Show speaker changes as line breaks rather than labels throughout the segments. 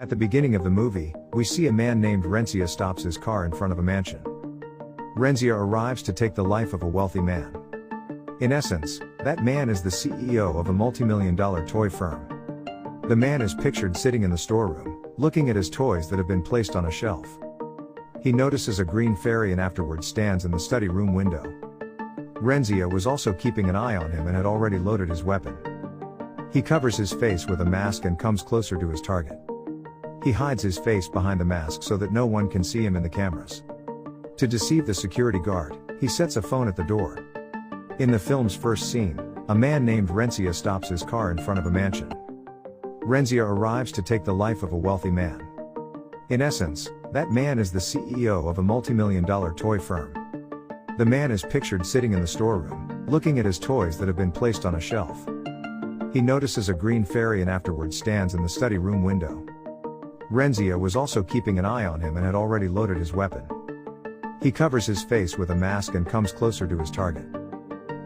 At the beginning of the movie, we see a man named Rensia stops his car in front of a mansion. Rensia arrives to take the life of a wealthy man. In essence, that man is the CEO of a multi-million-dollar toy firm. The man is pictured sitting in the storeroom, looking at his toys that have been placed on a shelf. He notices a green fairy and afterwards stands in the study room window. Rensia was also keeping an eye on him and had already loaded his weapon. He covers his face with a mask and comes closer to his target. He hides his face behind the mask so that no one can see him in the cameras. To deceive the security guard, he sets a phone at the door. In the film's first scene, a man named Rensia stops his car in front of a mansion. Rensia arrives to take the life of a wealthy man. In essence, that man is the CEO of a multi-million-dollar toy firm. The man is pictured sitting in the storeroom, looking at his toys that have been placed on a shelf. He notices a green fairy and afterwards stands in the study room window. Rensia was also keeping an eye on him and had already loaded his weapon. He covers his face with a mask and comes closer to his target.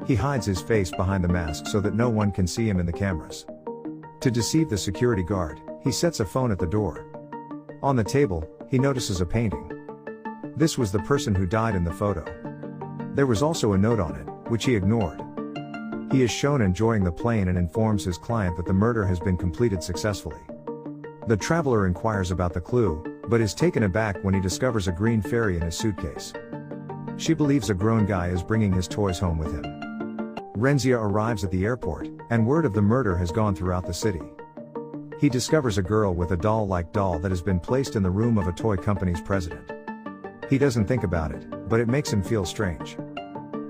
He hides his face behind the mask so that no one can see him in the cameras. To deceive the security guard, he sets a phone at the door. On the table, he notices a painting. This was the person who died in the photo. There was also a note on it, which he ignored. He is shown enjoying the plane and informs his client that the murder has been completed successfully. The traveler inquires about the clue, but is taken aback when he discovers a green fairy in his suitcase. She believes a grown guy is bringing his toys home with him. Rensia arrives at the airport, and word of the murder has gone throughout the city. He discovers a girl with a doll-like doll that has been placed in the room of a toy company's president. He doesn't think about it, but it makes him feel strange.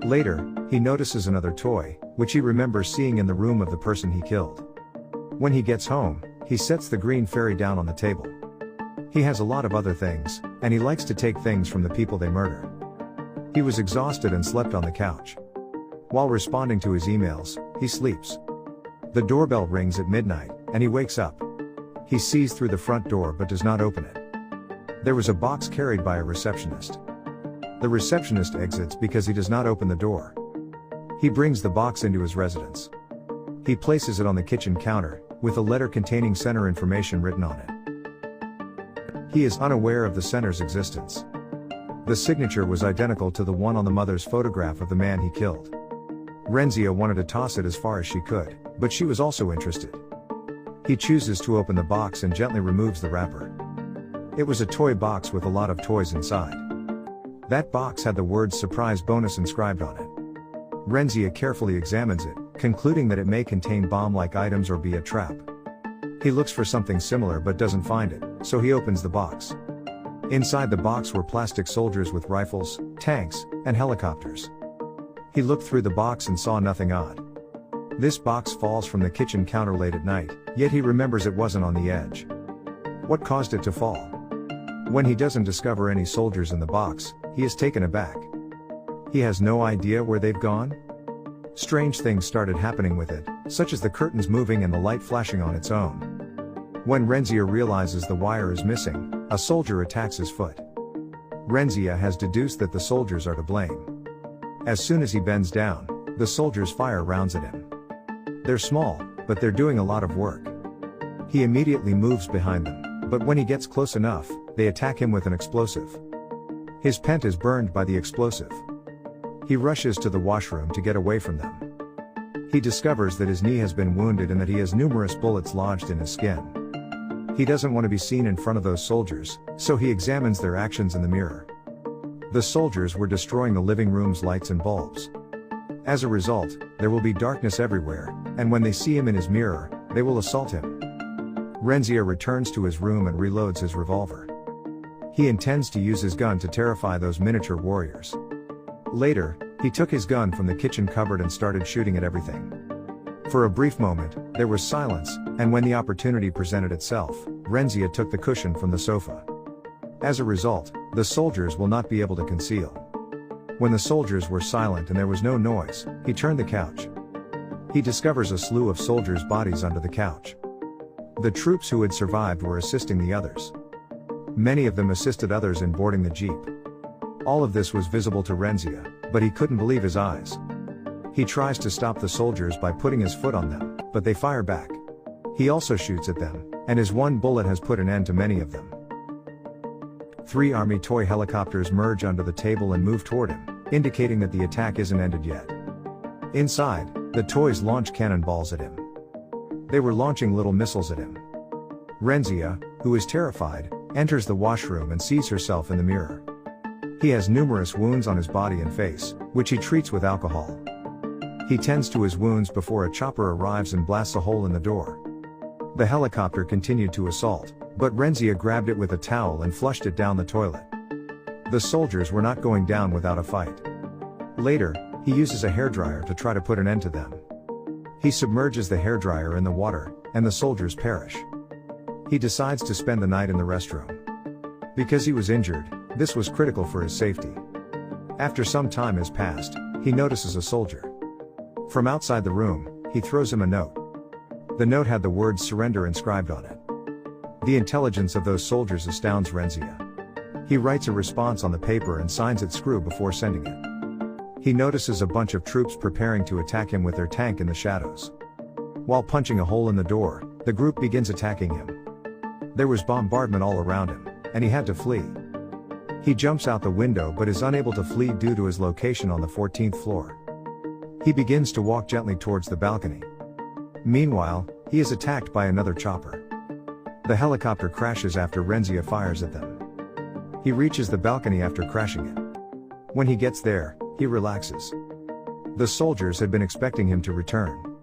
Later, he notices another toy, which he remembers seeing in the room of the person he killed. When he gets home, he sets the green fairy down on the table. He has a lot of other things, and he likes to take things from the people they murder. He was exhausted and slept on the couch. While responding to his emails, he sleeps. The doorbell rings at midnight, and he wakes up. He sees through the front door but does not open it. There was a box carried by a receptionist. The receptionist exits because he does not open the door. He brings the box into his residence. He places it on the kitchen counter, with a letter containing center information written on it. He is unaware of the center's existence. The signature was identical to the one on the mother's photograph of the man he killed. Rensia wanted to toss it as far as she could, but she was also interested. He chooses to open the box and gently removes the wrapper. It was a toy box with a lot of toys inside. That box had the words "surprise bonus" inscribed on it. Rensia carefully examines it, concluding that it may contain bomb-like items or be a trap. He looks for something similar but doesn't find it, so he opens the box. Inside the box were plastic soldiers with rifles, tanks, and helicopters. He looked through the box and saw nothing odd. This box falls from the kitchen counter late at night, yet he remembers it wasn't on the edge. What caused it to fall? When he doesn't discover any soldiers in the box, he is taken aback. He has no idea where they've gone. Strange things started happening with it, such as the curtains moving and the light flashing on its own. When Rensia realizes the wire is missing, a soldier attacks his foot. Rensia has deduced that the soldiers are to blame. As soon as he bends down, the soldiers fire rounds at him. They're small, but they're doing a lot of work. He immediately moves behind them, but when he gets close enough, they attack him with an explosive. His pant is burned by the explosive. He rushes to the washroom to get away from them. He discovers that his knee has been wounded and that he has numerous bullets lodged in his skin. He doesn't want to be seen in front of those soldiers, so he examines their actions in the mirror. The soldiers were destroying the living room's lights and bulbs. As a result, there will be darkness everywhere, and when they see him in his mirror, they will assault him. Rensia returns to his room and reloads his revolver. He intends to use his gun to terrify those miniature warriors. Later, he took his gun from the kitchen cupboard and started shooting at everything. For a brief moment, there was silence, and when the opportunity presented itself, Rensia took the cushion from the sofa. As a result, the soldiers will not be able to conceal. When the soldiers were silent and there was no noise, he turned the couch. He discovers a slew of soldiers' bodies under the couch. The troops who had survived were assisting the others. Many of them assisted others in boarding the jeep. All of this was visible to Rensia, but he couldn't believe his eyes. He tries to stop the soldiers by putting his foot on them, but they fire back. He also shoots at them, and his one bullet has put an end to many of them. 3 Army toy helicopters merge under the table and move toward him, indicating that the attack isn't ended yet. Inside, the toys launch cannonballs at him. They were launching little missiles at him. Renzia, who is terrified, enters the washroom and sees herself in the mirror. He has numerous wounds on his body and face, which he treats with alcohol. He tends to his wounds before a chopper arrives and blasts a hole in the door. The helicopter continued to assault, but Renzia grabbed it with a towel and flushed it down the toilet. The soldiers were not going down without a fight. Later, he uses a hairdryer to try to put an end to them. He submerges the hairdryer in the water, and the soldiers perish. He decides to spend the night in the restroom. Because he was injured, this was critical for his safety. After some time has passed, he notices a soldier. From outside the room, he throws him a note. The note had the words "surrender" inscribed on it. The intelligence of those soldiers astounds Renzia. He writes a response on the paper and signs it "Screw" before sending it. He notices a bunch of troops preparing to attack him with their tank in the shadows. While punching a hole in the door, the group begins attacking him. There was bombardment all around him, and he had to flee. He jumps out the window but is unable to flee due to his location on the 14th floor. He begins to walk gently towards the balcony. Meanwhile, he is attacked by another chopper. The helicopter crashes after Renzia fires at them. He reaches the balcony after crashing it. When he gets there, he relaxes. The soldiers had been expecting him to return.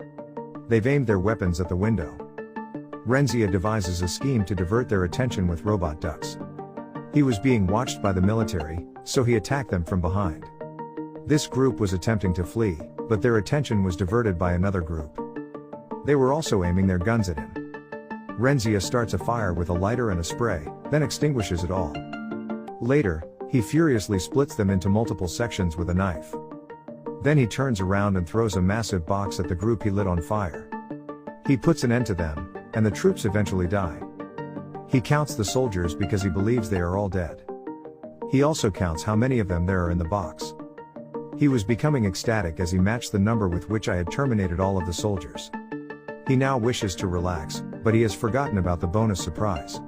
They've aimed their weapons at the window. Renzia devises a scheme to divert their attention with robot ducks. He was being watched by the military, so he attacked them from behind. This group was attempting to flee, but their attention was diverted by another group. They were also aiming their guns at him. Renzia starts a fire with a lighter and a spray, then extinguishes it all. Later, he furiously splits them into multiple sections with a knife. Then he turns around and throws a massive box at the group he lit on fire. He puts an end to them, and the troops eventually die. He counts the soldiers because he believes they are all dead. He also counts how many of them there are in the box. He was becoming ecstatic as he matched the number with which I had terminated all of the soldiers. He now wishes to relax, but he has forgotten about the bonus surprise.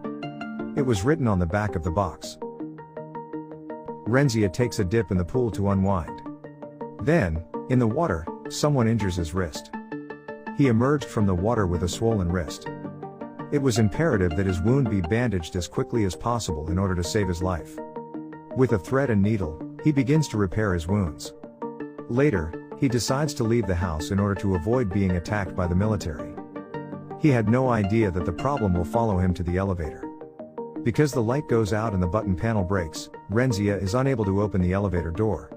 It was written on the back of the box. Renzia takes a dip in the pool to unwind. Then, in the water, someone injures his wrist. He emerged from the water with a swollen wrist. It was imperative that his wound be bandaged as quickly as possible in order to save his life. With a thread and needle, he begins to repair his wounds. Later, he decides to leave the house in order to avoid being attacked by the military. He had no idea that the problem will follow him to the elevator. Because the light goes out and the button panel breaks, Renzia is unable to open the elevator door.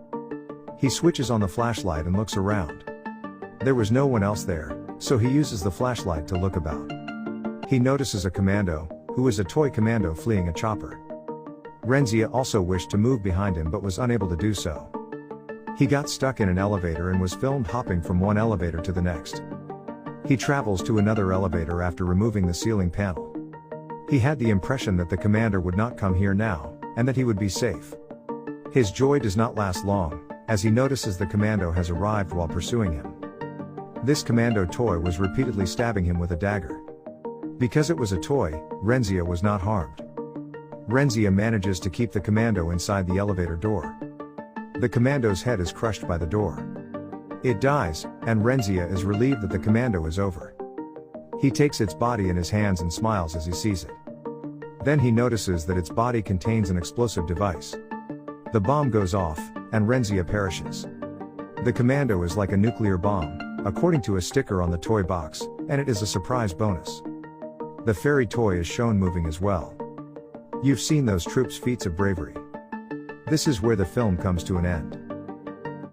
He switches on the flashlight and looks around. There was no one else there, so he uses the flashlight to look about. He notices a commando, who is a toy commando fleeing a chopper. Renzia also wished to move behind him but was unable to do so. He got stuck in an elevator and was filmed hopping from one elevator to the next. He travels to another elevator after removing the ceiling panel. He had the impression that the commander would not come here now, and that he would be safe. His joy does not last long, as he notices the commando has arrived while pursuing him. This commando toy was repeatedly stabbing him with a dagger. Because it was a toy, Renzia was not harmed. Renzia manages to keep the commando inside the elevator door. The commando's head is crushed by the door. It dies, and Renzia is relieved that the commando is over. He takes its body in his hands and smiles as he sees it. Then he notices that its body contains an explosive device. The bomb goes off, and Renzia perishes. The commando is like a nuclear bomb, according to a sticker on the toy box, and it is a surprise bonus. The fairy toy is shown moving as well. You've seen those troops' feats of bravery. This is where the film comes to an end.